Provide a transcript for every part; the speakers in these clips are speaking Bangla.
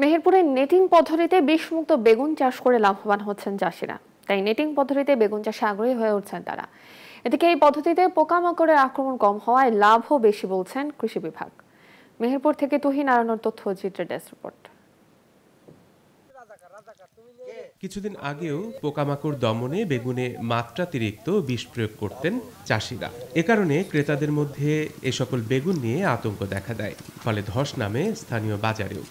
মেহেরপুরে নেটিং পদ্ধতিতে বিষমুক্ত বেগুন চাষ করে লাভবান হচ্ছেন চাষিরা। তাই নেটিং পদ্ধতিতে বেগুন চাষে আগ্রহী হয়ে উঠছেন তারা। এদিকে এই পদ্ধতিতে পোকামাকড়ের আক্রমণ কম হওয়ায় লাভও বেশি বলছেন কৃষি বিভাগ। মেহেরপুর থেকে তুহিন আরানোর তথ্য চিত্রের ডেস্ক রিপোর্ট। কিছুদিন আগেও পোকামাকড় দমনে বেগুনে মাত্রাতিরিক্ত বিষ প্রয়োগ করতেন চাষিরা। এ কারণে ক্রেতাদের মধ্যে এ সকল বেগুন নিয়ে আতঙ্ক দেখা দেয়, ফলে ধস নামে স্থানীয় বাজারেও।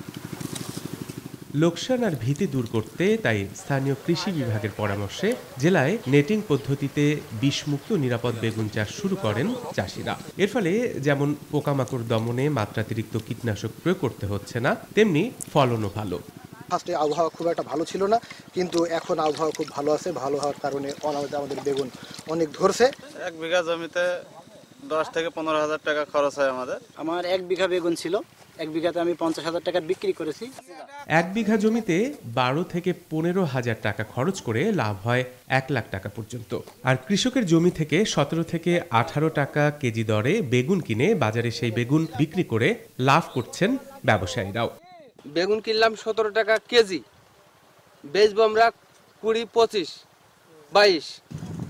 লোকসান আর ভীতি দূর করতে তাই স্থানীয় কৃষি বিভাগের পরামর্শে জেলায় নেটিং পদ্ধতিতে বিষমুক্ত নিরাপদ বেগুন চাষ শুরু করেন চাষিরা। এর ফলে যেমন পোকামাকড় দমনে মাত্রাতিরিক্ত কীটনাশক প্রয়োগ করতে হচ্ছে না, তেমনি ফলনও ভালো। ফার্স্টে আবহাওয়া খুব একটা ভালো ছিল না, কিন্তু এখন আবহাওয়া খুব ভালো আছে। ভালো হওয়ার কারণে আমাদের বেগুন অনেক ধরছে। 1 বিঘা জমিতে 10 থেকে 15,000 টাকা খরচ হয় আমাদের। আমার 1 বিঘা বেগুন ছিল, 1 বিঘাতে আমি 50,000 টাকা বিক্রি করেছি। 1 বিঘা জমিতে 12 থেকে 15,000 টাকা খরচ করে লাভ হয় 1 লাখ টাকা পর্যন্ত। আর কৃষকের জমি থেকে 17 থেকে 18 টাকা কেজি দরে বেগুন কিনে বাজারে সেই বেগুন বিক্রি করে লাভ করছেন ব্যবসায়ীরাও। বেগুন কিনলাম 17 টাকা কেজি, বেচবো আমরা 20, 25, 22।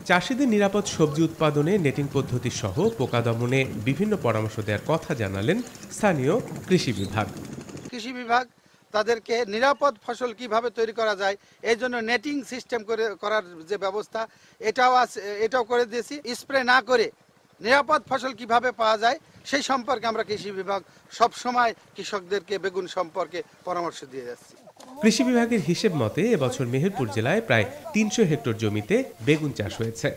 চাষিদের নিরাপদ সবজি উৎপাদনে নেটিং পদ্ধতি সহ পোকা দমনে বিভিন্ন পরামর্শ দেওয়ার কথা জানালেন স্থানীয় কৃষি বিভাগ। কৃষি বিভাগ তাদেরকে নিরাপদ ফসল কিভাবে তৈরি করা যায় এই জন্য নেটিং সিস্টেম করার যে ব্যবস্থা এটাও করে দিয়েছি। স্প্রে না করে নিরাপদ ফসল কিভাবে পাওয়া যায় সেই সম্পর্কে আমরা কৃষি বিভাগ সবসময় কৃষকদেরকে বেগুন সম্পর্কে পরামর্শ দিয়ে যাচ্ছি। কৃষি বিভাগের হিসেব মতে এবছর মেহেরপুর জেলায় প্রায় 300 হেক্টর জমিতে বেগুন চাষ হয়েছে।